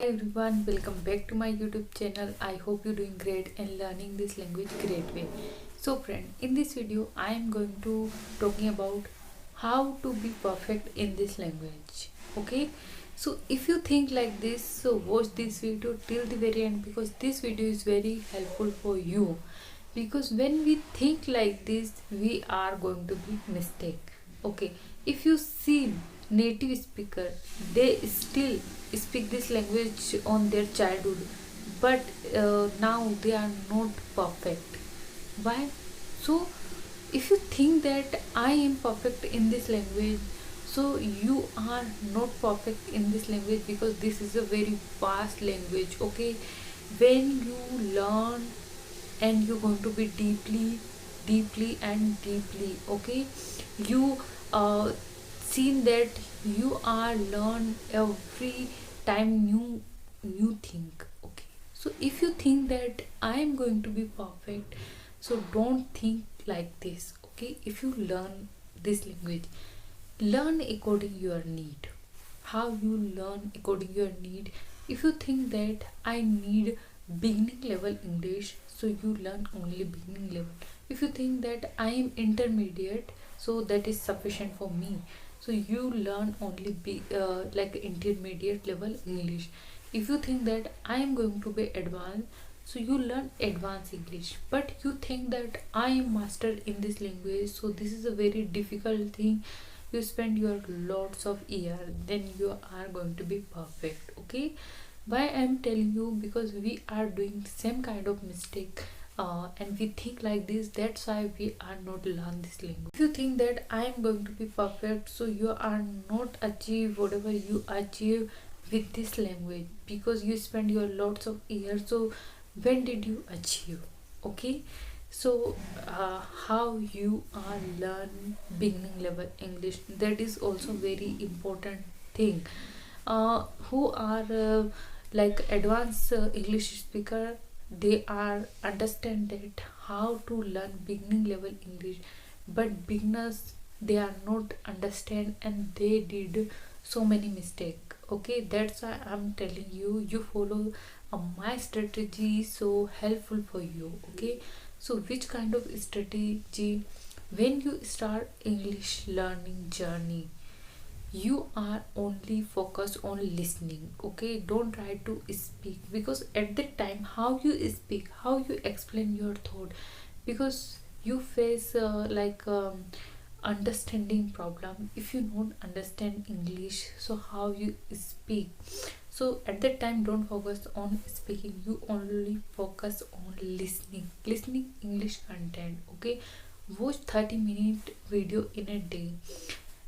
everyone, welcome back to my YouTube channel. I hope you're doing great and learning this language great way. So friend, in this video I am going to talking about how to be perfect in this language. Okay, so if you think like this, so watch this video till the very end because this video is very helpful for you. Because when we think like this, we are going to be mistake. Okay, if you see native speaker, they still speak this language on their childhood, but now they are not perfect. Why? So if you think that I am perfect in this language, so you are not perfect in this language because this is a very vast language. Okay, when you learn and you're going to be deeply, okay, you seen that you are learn every time new thing. Okay, so if you think that I am going to be perfect, so don't think like this. Okay, if you learn this language, learn according your need. How you learn according your need? If you think that I need beginning level English, so you learn only beginning level. If you think that I am intermediate, so that is sufficient for me, so you learn only like intermediate level English. If you think that I am going to be advanced, so you learn advanced English. But you think that I am master in this language, so this is a very difficult thing, you spend your lots of year, then you are going to be perfect. Okay, why I'm telling you? Because we are doing same kind of mistake, and we think like this, that's why we are not learn this language. If you think that I am going to be perfect, so you are not achieve whatever you achieve with this language because you spend your lots of years. So when did you achieve? Okay, so how you are learn beginning level English, that is also very important thing. Who are like advanced English speaker, they are understand that how to learn beginning level English, but beginners, they are not understand and they did so many mistake. Okay, that's why I'm telling you, you follow my strategy, so helpful for you. Okay, so which kind of strategy? When you start English learning journey, you are only focused on listening. Okay, don't try to speak, because at that time how you speak, how you explain your thought, because you face understanding problem. If you don't understand English, so how you speak? So at that time don't focus on speaking, you only focus on listening English content. Okay, watch 30-minute video in a day,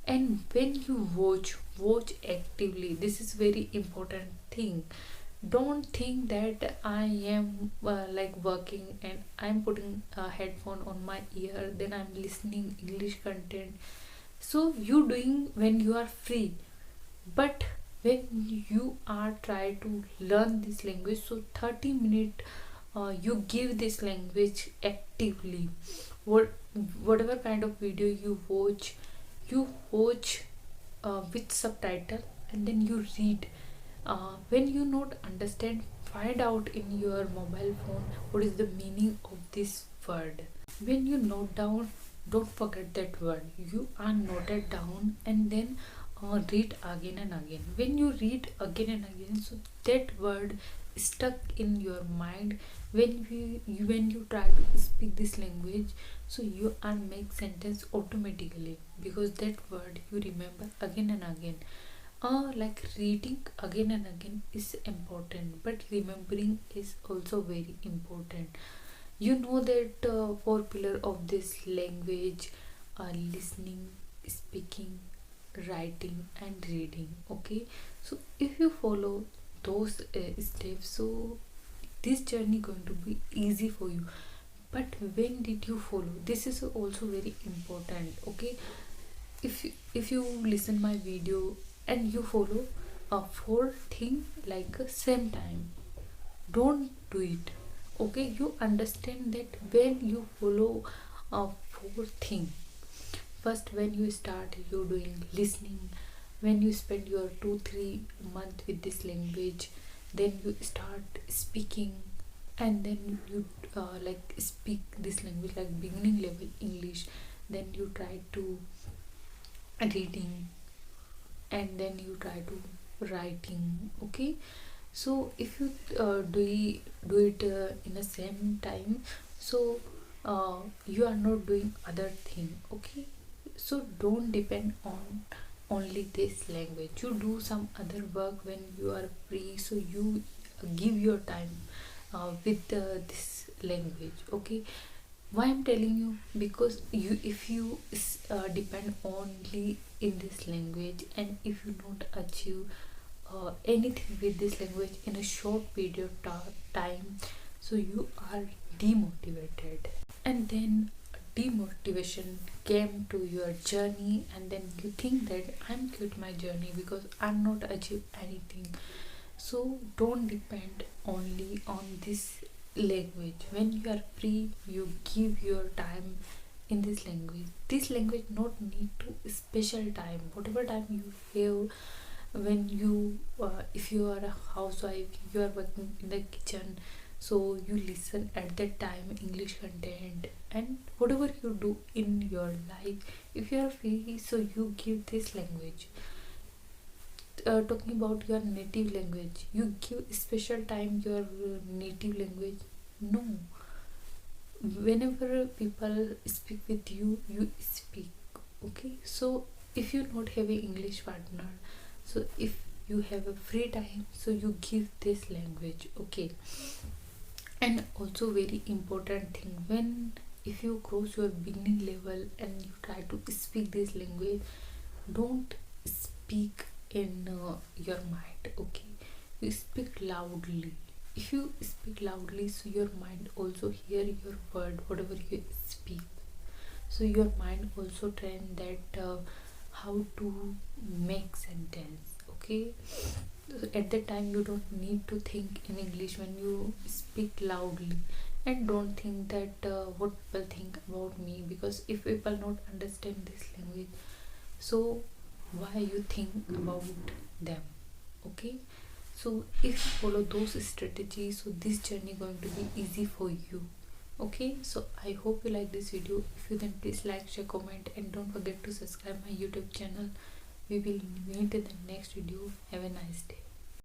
and when you watch actively. This is very important thing. Don't think that I am like working and I'm putting a headphone on my ear, then I'm listening English content. So you doing when you are free, but when you are try to learn this language, so 30 minute you give this language actively. what Whatever kind of video you watch with subtitle, and then you read. When you not understand, find out in your mobile phone what is the meaning of this word. When you note down, don't forget that word, you are noted down, and then read again and again. When you read again and again, so that word is stuck in your mind. When you try to speak this language, so you are make sentence automatically, because that word you remember again and again. Like reading again and again is important, but remembering is also very important. You know that four pillar of this language are listening, speaking, writing and reading. Okay, so if you follow those steps, so this journey going to be easy for you. But when did you follow? This is also very important. Okay, if you listen my video and you follow a four thing like same time, don't do it. Okay, you understand that when you follow a four thing, first when you start you doing listening, when you spend your 2-3 month with this language, then you start speaking, and then you like speak this language like beginning level English, then you try to reading, and then you try to writing. Okay, so if you do it in the same time, so you are not doing other thing. Okay, so don't depend on only this language. You do some other work when you are free, so you give your time with this language. Okay, why I'm telling you, because you, if you depend only in this language, and if you don't achieve anything with this language in a short period of time, so you are demotivated, and then demotivation came to your journey, and then you think that I'm quit my journey because I'm not achieve anything. So don't depend only on this language. When you are free, you give your time in this language. This language not need to special time, whatever time you have. When you if you are a housewife, you are working in the kitchen, so you listen at that time English content, and whatever you do in your life, if you are free, so you give this language. Talking about your native language, you give special time your native language? No. Whenever people speak with you, you speak. Okay, so if you not have a English partner, so if you have a free time, so you give this language. Okay, and also very important thing, when if you cross your beginning level and you try to speak this language, don't speak in your mind. Okay, you speak loudly. If you speak loudly, so your mind also hear your word, whatever you speak, so your mind also train that how to make sentence. Okay, so at that time you don't need to think in English when you speak loudly, and don't think that what people think about me, because if people not understand this language, so why you think about them. Okay, so if you follow those strategies, so this journey going to be easy for you. Okay, so I hope you like this video. If you, then please like, share, comment, and don't forget to subscribe my YouTube channel. We will meet in the next video. Have a nice day.